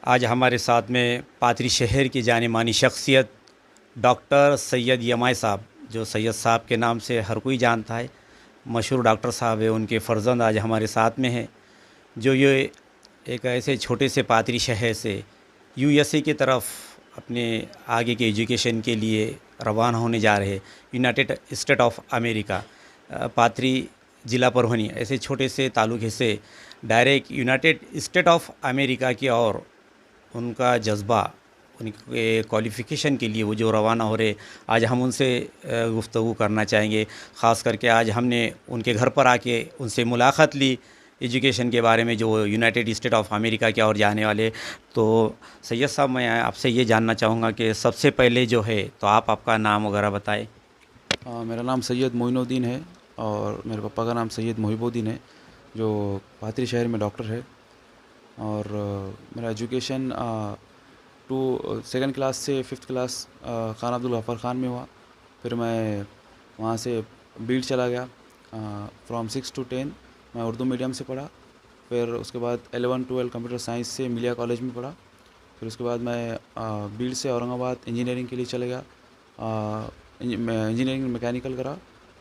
आज हमारे साथ में पाथरी शहर की जानी-मानी शख्सियत डॉक्टर सैयद यमाई साहब, जो सैयद साहब के नाम से हर कोई जानता है, मशहूर डॉक्टर साहब है। उनके फ़र्जंद आज हमारे साथ में हैं, जो ये एक ऐसे छोटे से पाथरी शहर से यूएसए की तरफ अपने आगे के एजुकेशन के लिए रवाना होने जा रहे हैं। यूनाइटेड स्टेट ऑफ अमेरिका, पाथरी ज़िला परभनी ऐसे छोटे से तालुके से direct United state of America की ओर उनका जज्बा, उनके क्वालिफ़िकेशन के लिए वो जो रवाना हो रहे, आज हम उनसे गुफ्तगू करना चाहेंगे। ख़ास करके आज हमने उनके घर पर आके उनसे मुलाकात ली एजुकेशन के बारे में, जो यूनाइटेड स्टेट ऑफ अमेरिका की ओर जाने वाले। तो सैयद साहब, मैं आपसे ये जानना चाहूँगा कि सबसे पहले जो है तो आप आपका नाम वगैरह बताएं। मेरा नाम सैयद मोइनुद्दीन है और मेरे पापा का नाम सैयद मुहिबुद्दीन है, जो पाथरी शहर में डॉक्टर है। और मेरा एजुकेशन सेकंड क्लास से फिफ्थ क्लास खान अब्दुल गफ़ार ख़ान में हुआ। फिर मैं वहाँ से बीड चला गया। फ्रॉम 6 to 10 मैं उर्दू मीडियम से पढ़ा। फिर उसके बाद 11-12 कंप्यूटर साइंस से मिलिया कॉलेज में पढ़ा। फिर उसके बाद मैं बीड से औरंगाबाद इंजीनियरिंग के लिए चले गया। मैं इंजीनियरिंग मैकेनिकल करा।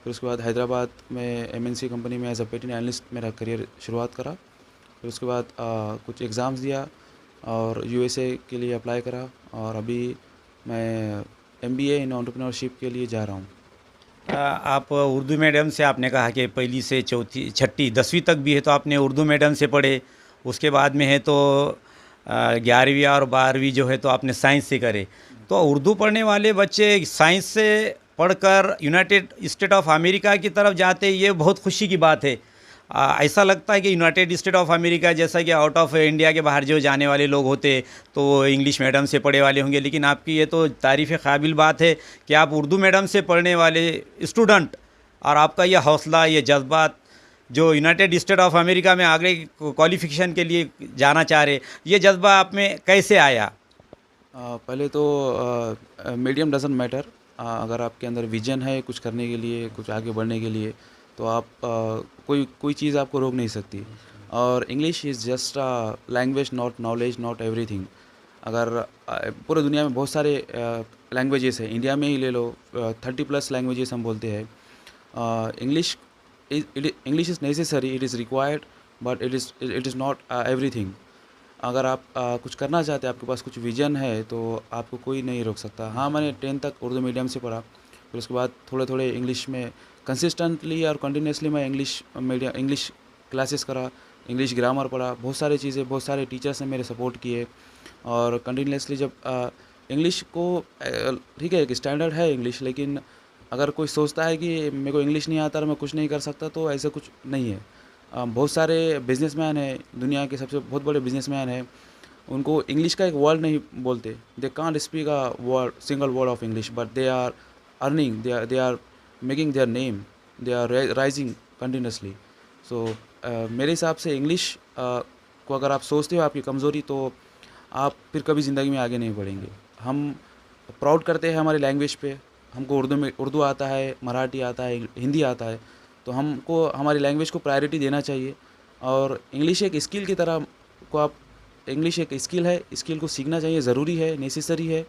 फिर उसके बाद हैदराबाद में एमएनसी कंपनी में एज अ पेटेंट एनालिस्ट मेरा करियर शुरुआत करा। फिर उसके बाद कुछ एग्ज़ाम्स दिया और यूएसए के लिए अप्लाई करा। और अभी मैं एमबीए इन एंटरप्रेन्योरशिप के लिए जा रहा हूँ। आप उर्दू मीडियम से, आपने कहा कि पहली से चौथी छठी 10वीं तक भी है तो आपने उर्दू मीडियम से पढ़े। उसके बाद में है तो 11वीं और 12वीं जो है तो आपने साइंस से करे। तो उर्दू पढ़ने वाले बच्चे साइंस से पढ़कर यूनाइटेड स्टेट ऑफ अमेरिका की तरफ जाते, ये बहुत खुशी की बात है। ऐसा लगता है कि यूनाइटेड स्टेट ऑफ अमेरिका, जैसा कि आउट ऑफ इंडिया के बाहर जो जाने वाले लोग होते तो वो इंग्लिश मीडियम से पढ़े वाले होंगे, लेकिन आपकी ये तो तारीफ़ काबिल बात है कि आप उर्दू मीडियम से पढ़ने वाले स्टूडेंट, और आपका ये हौसला, ये जज्बात, जो यूनाइटेड स्टेट ऑफ अमेरिका में आगे क्वालिफिकेशन के लिए जाना चाह रहे, ये जज्बा आप में कैसे आया? पहले तो मीडियम डजंट मैटर। अगर आपके अंदर विजन है कुछ करने के लिए, कुछ आगे बढ़ने के लिए, तो आप कोई चीज़ आपको रोक नहीं सकती। और English is just a language, not knowledge, not everything. अगर पूरे दुनिया में बहुत सारे लैंग्वेजेस हैं, इंडिया में ही ले लो 30+ लैंग्वेजेस हम बोलते हैं। English is necessary, it is required, but it is not everything. अगर आप कुछ करना चाहते हैं, आपके पास कुछ विजन है, तो आपको कोई नहीं रोक सकता। हाँ, मैंने 10 तक उर्दू मीडियम से पढ़ा। फिर उसके बाद थोड़े थोड़े इंग्लिश में कंसिस्टेंटली और कंटिन्यूसली मैं इंग्लिश क्लासेस करा, इंग्लिश ग्रामर पढ़ा, बहुत सारी चीज़ें, बहुत सारे टीचर्स ने मेरे सपोर्ट किए। और कंटिन्यूसली जब इंग्लिश को ठीक है, एक स्टैंडर्ड है इंग्लिश, लेकिन अगर कोई सोचता है कि मेरे को इंग्लिश नहीं आता और मैं कुछ नहीं कर सकता, तो ऐसा कुछ नहीं है। बहुत सारे बिजनेसमैन हैं, दुनिया के सबसे बहुत बड़े बिजनेसमैन हैं, उनको इंग्लिश का एक वर्ड नहीं बोलते। They can't speak a word, single word of English, but they are earning, they are making their name, they are rising continuously. So मेरे हिसाब से इंग्लिश को अगर आप सोचते हो आपकी कमज़ोरी, तो आप फिर कभी ज़िंदगी में आगे नहीं बढ़ेंगे। हम प्राउड करते हैं हमारी लैंग्वेज पे। हमको उर्दू आता है, मराठी आता है, हिंदी आता है, तो हमको हमारी लैंग्वेज को प्रायोरिटी देना चाहिए। और इंग्लिश एक स्किल की तरह को आप इंग्लिश एक स्किल है, स्किल को सीखना चाहिए, ज़रूरी है, नेसेसरी है।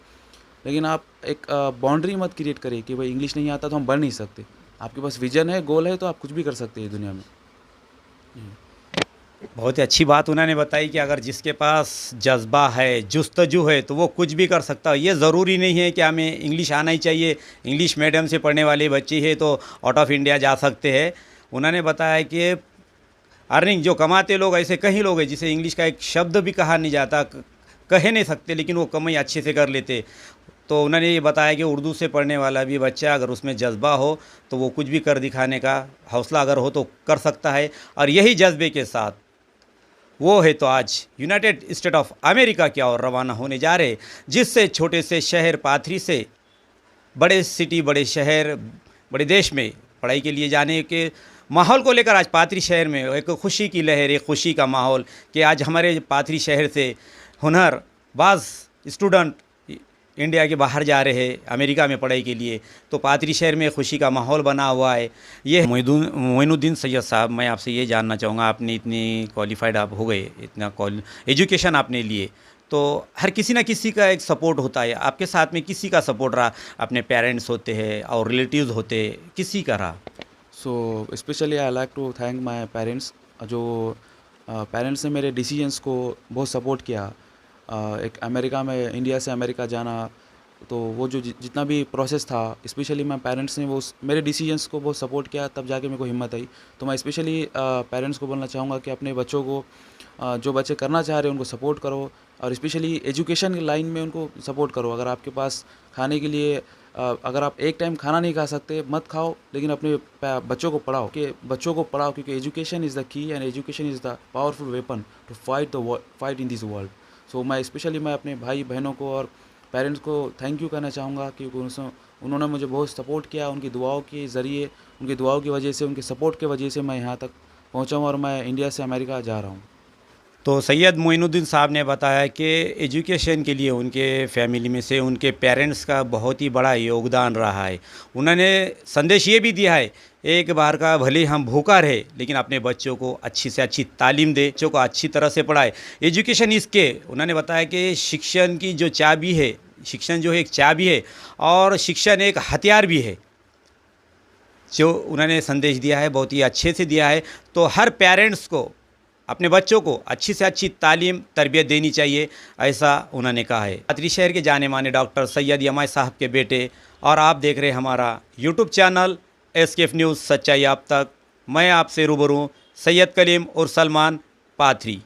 लेकिन आप एक बाउंड्री मत क्रिएट करिए कि भाई इंग्लिश नहीं आता तो हम बढ़ नहीं सकते। आपके पास विजन है, गोल है, तो आप कुछ भी कर सकते हैं दुनिया में। बहुत ही अच्छी बात उन्होंने बताई कि अगर जिसके पास जज्बा है, जुस्तजू है, तो वो कुछ भी कर सकता है। ये ज़रूरी नहीं है कि हमें इंग्लिश आना ही चाहिए, इंग्लिश मीडियम से पढ़ने वाले बच्चे हैं तो आउट ऑफ इंडिया जा सकते हैं। उन्होंने बताया कि अर्निंग जो कमाते लोग, ऐसे कई लोग हैं जिसे इंग्लिश का एक शब्द भी कहा नहीं जाता, कह नहीं सकते, लेकिन वो कमाई अच्छे से कर लेते। तो उन्होंने ये बताया कि उर्दू से पढ़ने वाला भी बच्चा, अगर उसमें जज्बा हो तो वो कुछ भी कर दिखाने का हौसला अगर हो तो कर सकता है। और यही जज्बे के साथ वो है तो आज यूनाइटेड स्टेट ऑफ अमेरिका की ओर रवाना होने जा रहे, जिससे छोटे से शहर पाथरी से बड़े सिटी, बड़े शहर, बड़े देश में पढ़ाई के लिए जाने के माहौल को लेकर आज पाथरी शहर में एक खुशी की लहर, एक खुशी का माहौल कि आज हमारे पाथरी शहर से हुनरबाज स्टूडेंट इंडिया के बाहर जा रहे हैं अमेरिका में पढ़ाई के लिए। तो पाथरी शहर में खुशी का माहौल बना हुआ है। ये मोइनुद्दीन सैयद साहब, मैं आपसे ये जानना चाहूँगा, आपने इतनी क्वालिफाइड आप हो गए, इतना एजुकेशन आपने लिए, तो हर किसी ना किसी का एक सपोर्ट होता है। आपके साथ में किसी का सपोर्ट रहा? अपने पेरेंट्स होते हैं और रिलेटिव्स होते, किसी का रहा? So specially I like to thank my parents, जो पेरेंट्स ने मेरे डिसीजंस को बहुत सपोर्ट किया। एक अमेरिका में, इंडिया से अमेरिका जाना, तो वो जो जितना भी प्रोसेस था, स्पेशली मैं पेरेंट्स ने वो मेरे डिसीजंस को बहुत सपोर्ट किया, तब जाके मेरे को हिम्मत आई। तो मैं स्पेशली पेरेंट्स को बोलना चाहूँगा कि अपने बच्चों को, जो बच्चे करना चाह रहे हैं उनको सपोर्ट करो, और स्पेशली एजुकेशन की लाइन में उनको सपोर्ट करो। अगर आपके पास खाने के लिए, अगर आप एक टाइम खाना नहीं खा सकते, मत खाओ, लेकिन अपने बच्चों को पढ़ाओ, क्योंकि education is the key, and education is the powerful weapon to fight in this world. So मैं अपने भाई बहनों को और पेरेंट्स को थैंक यू कहना चाहूँगा, क्योंकि उन्होंने मुझे बहुत सपोर्ट किया। उनकी दुआओं के ज़रिए, उनकी दुआओं की वजह से, उनके सपोर्ट की वजह से मैं यहाँ तक पहुँचा हूँ, और मैं इंडिया से अमेरिका जा रहा हूँ। तो सैयद मोइनुद्दीन साहब ने बताया कि एजुकेशन के लिए उनके फैमिली में से उनके पेरेंट्स का बहुत ही बड़ा योगदान रहा है। उन्होंने संदेश ये भी दिया है, एक बार का भले हम भूखा रहे लेकिन अपने बच्चों को अच्छी से अच्छी तालीम दे, बच्चों को अच्छी तरह से पढ़ाए। एजुकेशन इसके, उन्होंने बताया कि शिक्षण की जो चाबी है, शिक्षण जो है एक चाबी है और शिक्षण एक हथियार भी है। जो उन्होंने संदेश दिया है बहुत ही अच्छे से दिया है। तो हर पेरेंट्स को अपने बच्चों को अच्छी से अच्छी तालीम तरबियत देनी चाहिए, ऐसा उन्होंने कहा है। पाथरी शहर के जाने माने डॉक्टर सैयद यमाई साहब के बेटे, और आप देख रहे हैं हमारा यूट्यूब चैनल एसकेएफ न्यूज़, सच्चाई आप तक। मैं आपसे रूबरू सैयद कलीम और सलमान पाथरी।